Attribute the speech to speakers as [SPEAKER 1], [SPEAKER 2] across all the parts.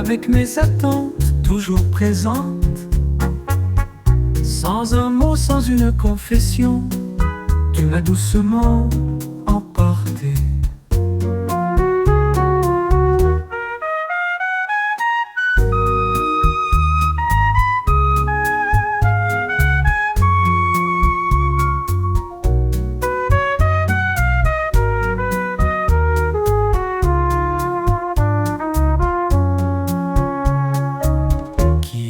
[SPEAKER 1] avec mes attentes toujours présentes. Sans un mot, sans une confession, tu m'as doucement emporté.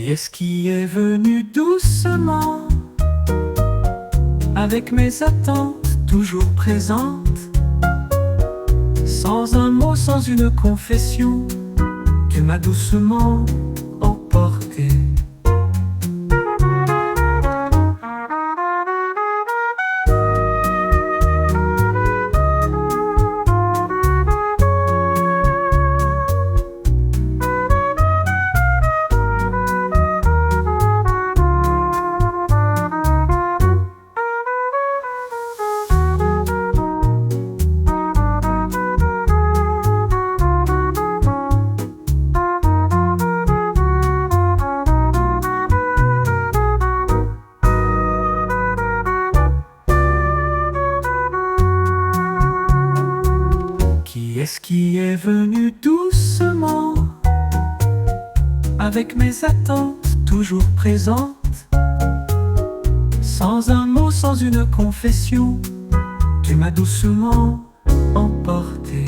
[SPEAKER 1] Est-ce qui est venu doucement, avec mes attentes toujours présentes, sans un mot, sans une confession, tu m'as doucement emporté. Est-ce qui est venu doucement, avec mes attentes toujours présentes, sans un mot, sans une confession, tu m'as doucement emporté.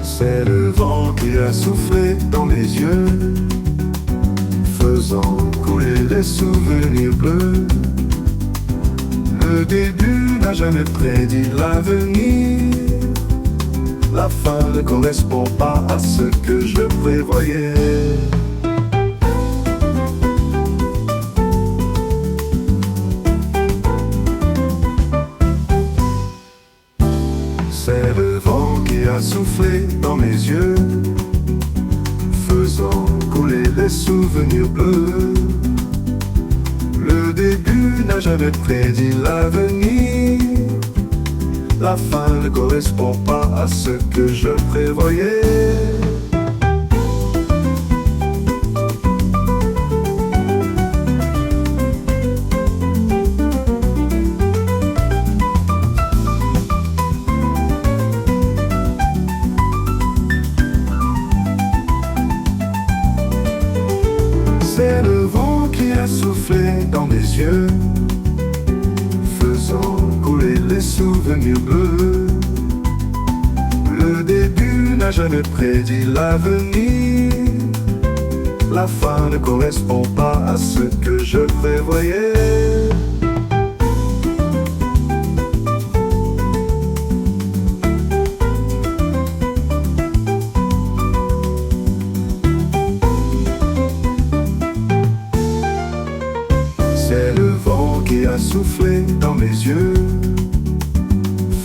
[SPEAKER 2] C'est le vent qui a soufflé dans mes yeux, faisant couler les souvenirs bleus. Le début n'a jamais prédit l'avenir, la fin ne correspond pas à ce que je prévoyais. C'est le vent qui a soufflé dans mes yeux, faisant couler les souvenirs bleus. Le début n'a jamais prédit l'avenir, la fin ne correspond pas à ce que je prévoyais. C'est le vent qui a soufflé dans mes yeux, faisant couler les souvenirs bleus. Le début n'a jamais prédit l'avenir, la fin ne correspond pas à ce que je prévoyais. C'est le vent qui a soufflé dans mes yeux,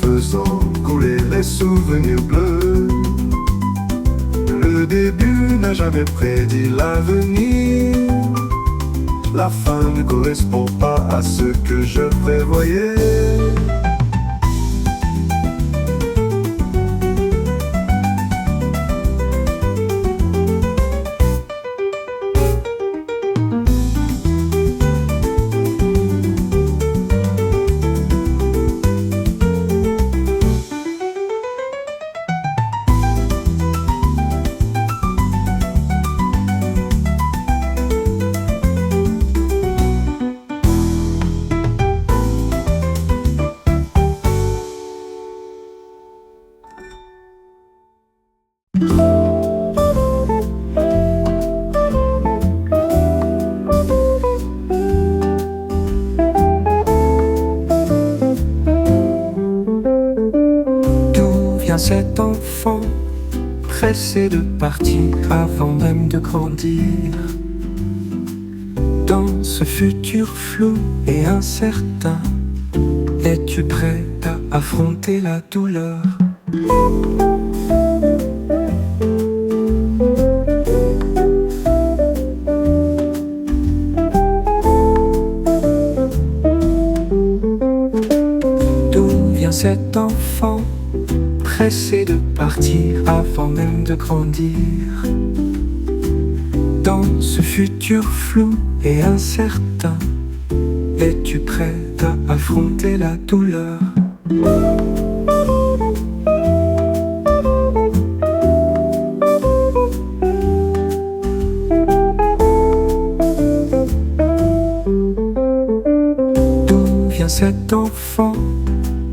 [SPEAKER 2] faisant couler les souvenirs bleus. Le début n'a jamais prédit l'avenir, la fin ne correspond pas à ce que je prévoyais.
[SPEAKER 1] Cet enfant pressé de partir avant même de grandir, Dans ce futur flou et incertain, es-tu prête à affronter la douleur? D'où vient cet enfant pressé de partir avant même de grandir? Dans ce futur flou et incertain, es-tu prête à affronter la douleur? D'où vient cet enfant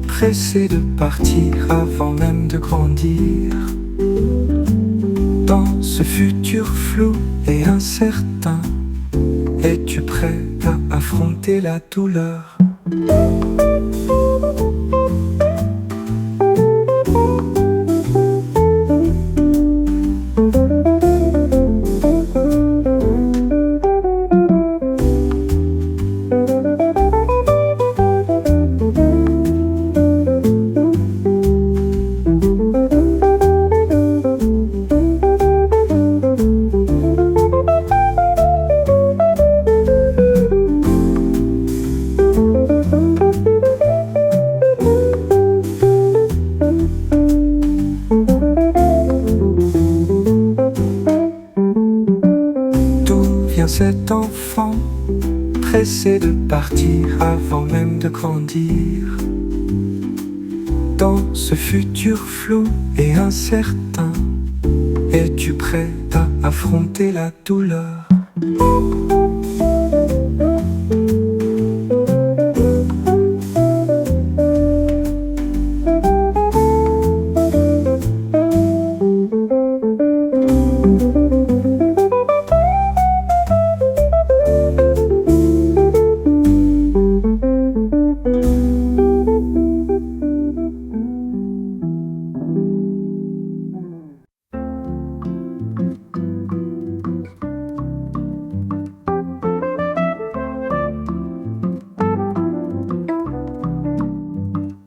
[SPEAKER 1] pressé de partir avant même de grandir? Dans ce futur flou et incertain, es-tu prête à affronter la douleur? Cet enfant pressé de partir avant même de grandir? Dans ce futur flou et incertain, es-tu prête à affronter la douleur?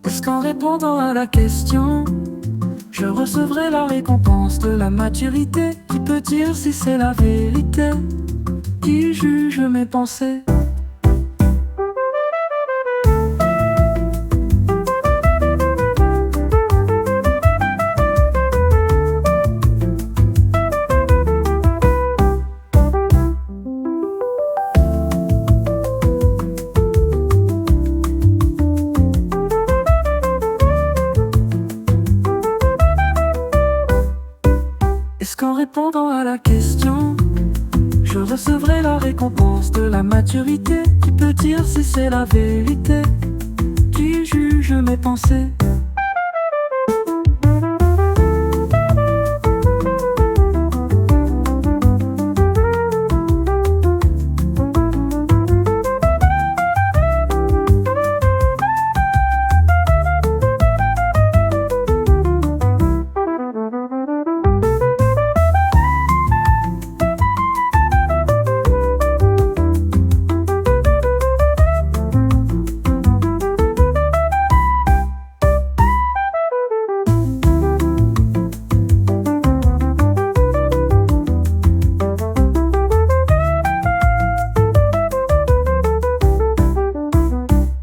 [SPEAKER 1] Est-ce qu'en répondant à la question, je recevrai la récompense de la maturité? Qui peut dire si c'est la vérité? Qui juge mes pensées? Est-ce qu'en répondant à la question, je recevrai la récompense de la maturité? Qui peut dire si c'est la vérité? Qui juge mes pensées?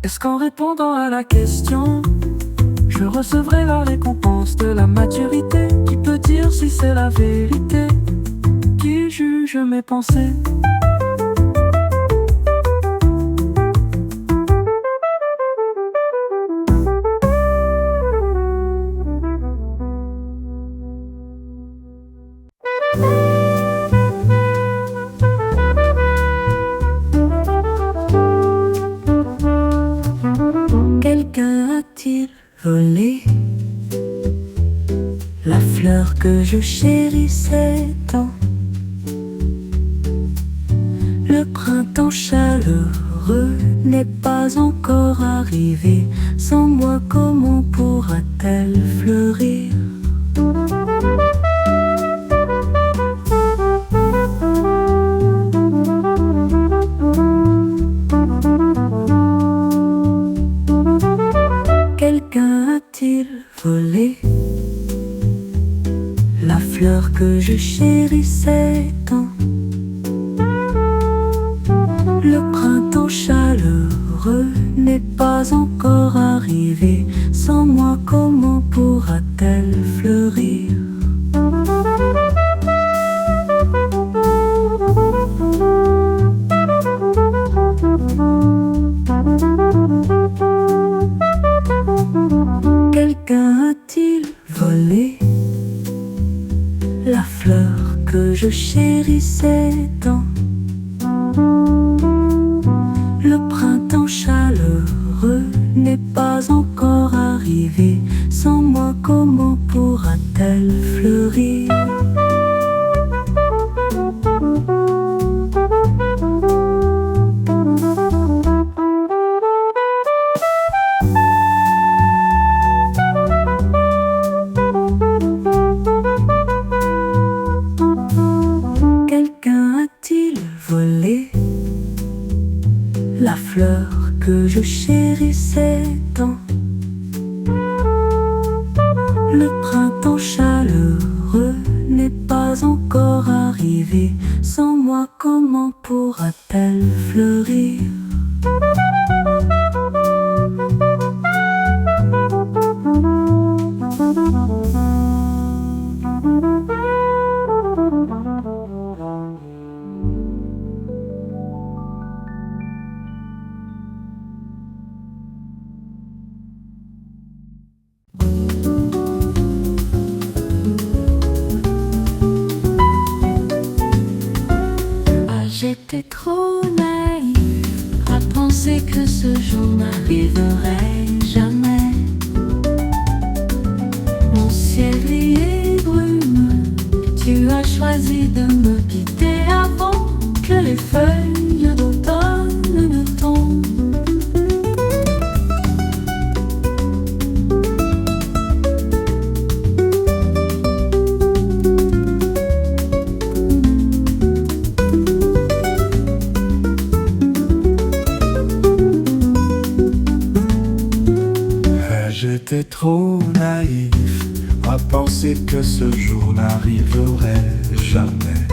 [SPEAKER 1] Est-ce qu'en répondant à la question, je recevrai la récompense de la maturité? Qui peut dire si c'est la vérité? Qui juge mes pensées?
[SPEAKER 3] Quelqu'un a-t-il volé la fleur que je chérissais tant? Le printemps chaleureux n'est pas encore arrivé. Sans moi, comment pourra-t-elle fleurir? je chérissais tant. Le printemps chaleureux n'est pas encore arrivé. Sans moi, comment pourra-t-elle fleurir? Quelqu'un a-t-il volé la fleur que je chérissais tant? Le printemps chaleureux n'est pas encore arrivé. Sans moi, comment pourra-t-elle fleurir? Quelqu'un a-t-il volé la fleur que je chérissais tant? Le printemps chaleureux n'est pas encore arrivé. Sans moi, comment pourra-t-elle fleurir? J'étais trop naïve à penser que ce jour n'arriverait jamais. Mon ciel gris et brumeux, tu as choisi de me quitter avant que les feuilles d'automne ne tombent.
[SPEAKER 2] J'étais trop naïf à penser que ce jour n'arriverait jamais.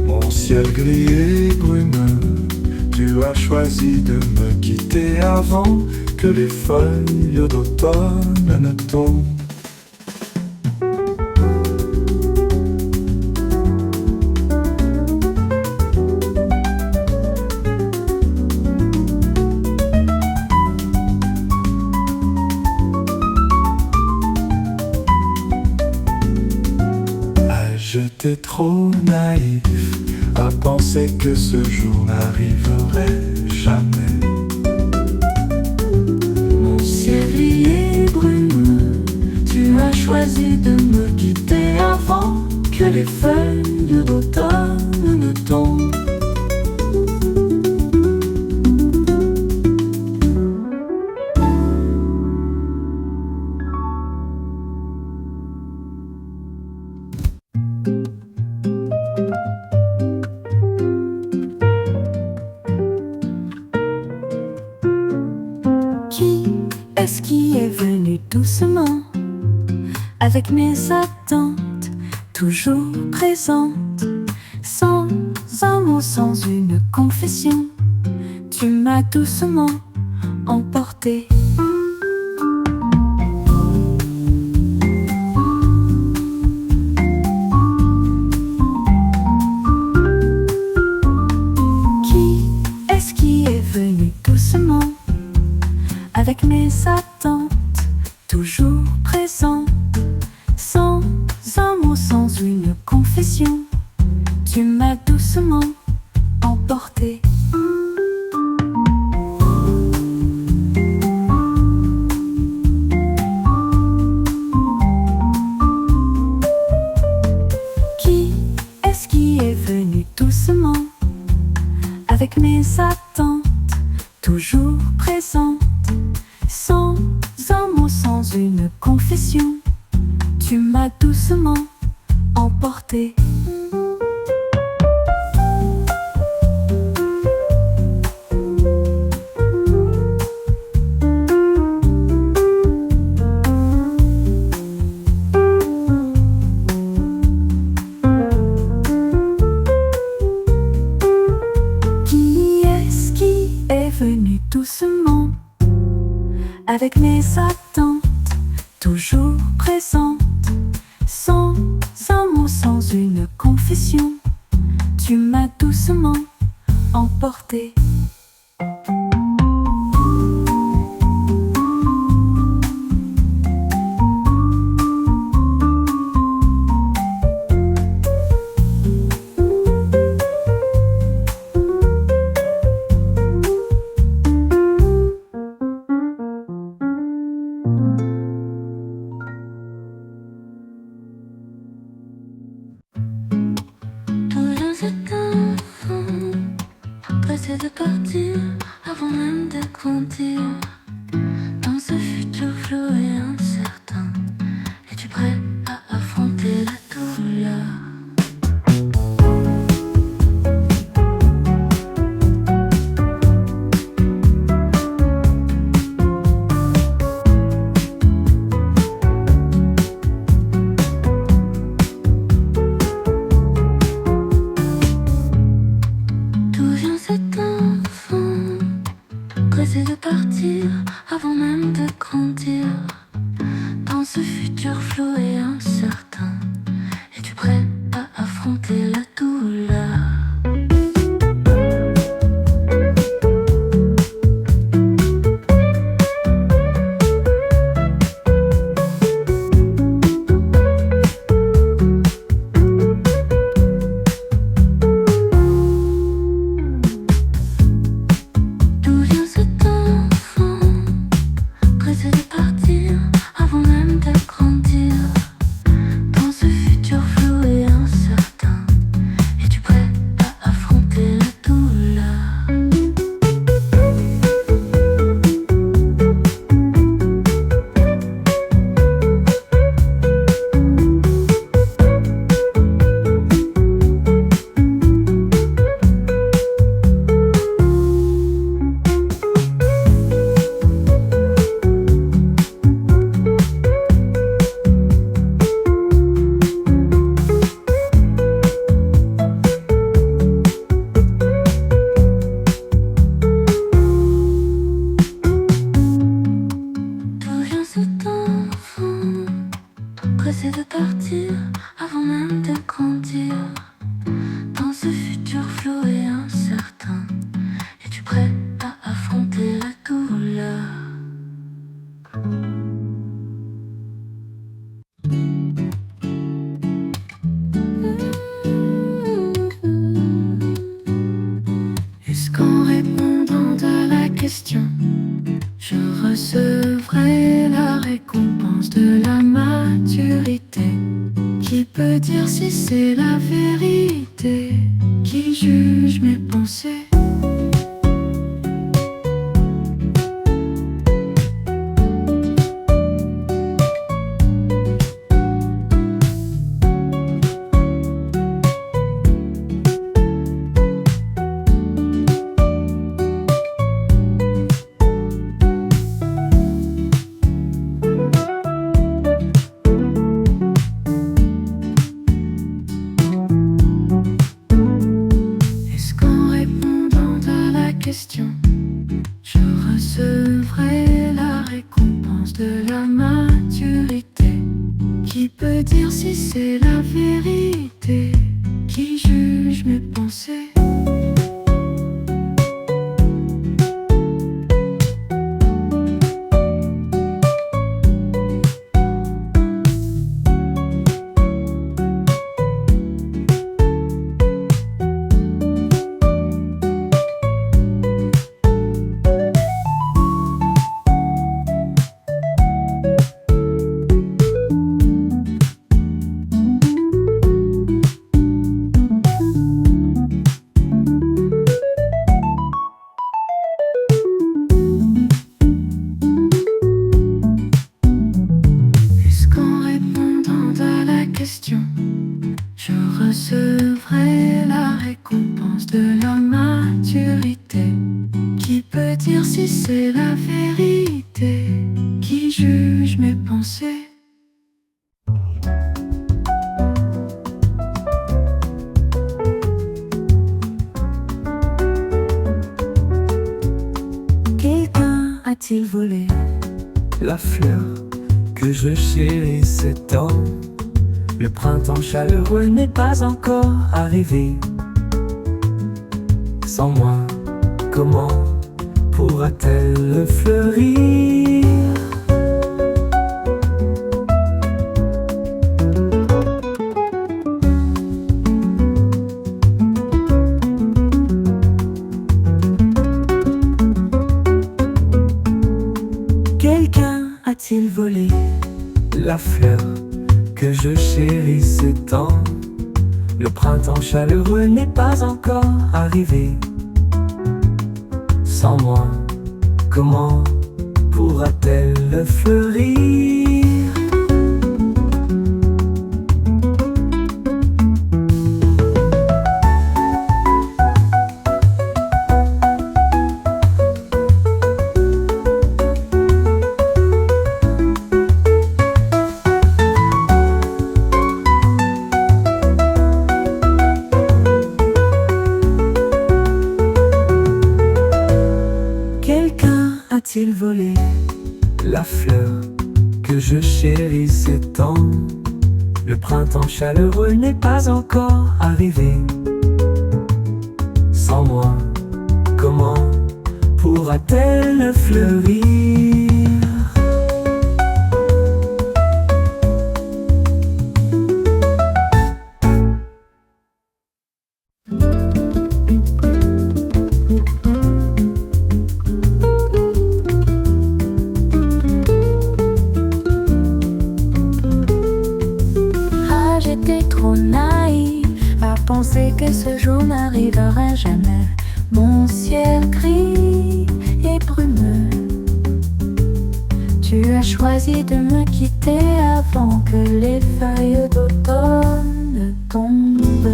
[SPEAKER 2] Mon ciel gris et brumeux, tu as choisi de me quitter avant que les feuilles d'automne ne tombent. J'étais trop naïf à penser que ce jour n'arriverait jamais.
[SPEAKER 3] Mon ciel gris et brumeux, tu as choisi de me quitter avant que les feuilles d'automne ne tombent. Est-ce qui est venu doucement avec mes attentes toujours présentes, sans un mot, sans une confession? Tu m'as doucement emporté. Qui est-ce qui est venu doucement avec mes attentes toujours présentes, sans un mot, sans une confession? Tu m'as doucement emporté. Qui est-ce qui est venu doucement avec mes attentes toujours présentes, sans un mot, sans une confession? Tu m'as doucement emporté. doucement, avec mes attentes toujours présentes, sans un mot, sans une confession. Tu m'as doucement emporté.
[SPEAKER 4] Toujours cet enfant pressé de partir avant même de grandir. Dans ce futur flou et incertain, es-tu prêt à affronter la douleur? D'où vient cet enfant pressé de partir avant même de grandir? Dans ce futur flou et incertain, es-tu prêt à affronter la douleur? D'où vient cet enfant pressé de partir avant même de grandir? Dans ce futur flou et incertain, es-tu prêt à affronter la douleur? D'où vient cet enfant pressé de partir avant même de grandir? Dans ce futur flou et incertain, es-tu prêt à affronter la douleur?
[SPEAKER 3] Est-ce qu'en répondant à la question, je recevrai la récompense de la maturité? Qui peut dire si c'est la vérité? Qui juge mes pensées? Est-ce qu'en répondant à la question, je recevrai la récompense de la maturité? Qui peut dire si c'est la vérité? Qui juge mes pensées? Est-ce qu'en répondant à la question, je recevrai la récompense de la maturité? Qui peut dire si c'est la vérité? Qui juge mes pensées?
[SPEAKER 4] Que
[SPEAKER 1] a-t-il volé la fleur que je chérissais tant? Le printemps chaleureux n'est pas encore arrivé. Sans moi, comment pourra-t-elle fleurir? Quelqu'un a-t-il volé la fleur que je chérissais tant? Le printemps chaleureux n'est pas encore arrivé. Sans moi, comment pourra-t-elle fleurir? Quelqu'un a-t-il volé la fleur que je chérissais tant? Le printemps chaleureux n'est pas encore arrivé. Sans moi, comment pourra-t-elle fleurir?
[SPEAKER 3] J'étais trop naïve à penser que ce jour n'arriverait jamais. Mon ciel gris et brumeux, tu as choisi de me quitter avant que les feuilles d'automne tombent.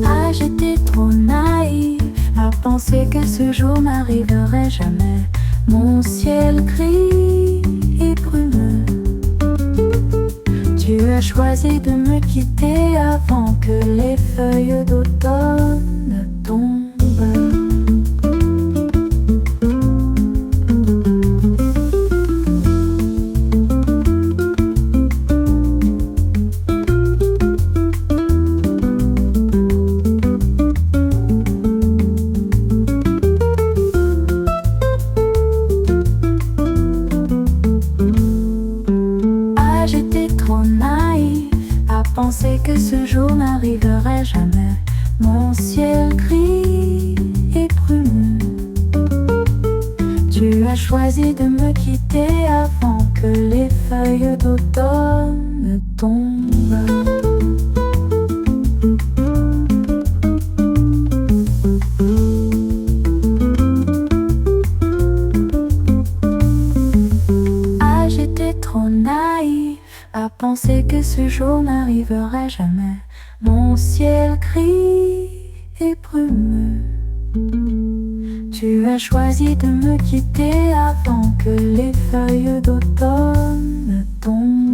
[SPEAKER 3] Ah, j'étais trop naïve à penser que ce jour n'arriverait jamais. Mon ciel gris et brumeux, tu as choisi de me quitter avant que les feuilles d'automne tombent. J'étais trop naïve à penser que ce jour n'arriverait jamais. Mon ciel gris et brumeux, tu as choisi de me quitter avant que les feuilles d'automne tombent. Ah, j'étais trop naïve à penser que ce jour n'arriverait jamais. Mon ciel gris et brumeux, tu as choisi de me quitter avant que les feuilles d'automne tombent.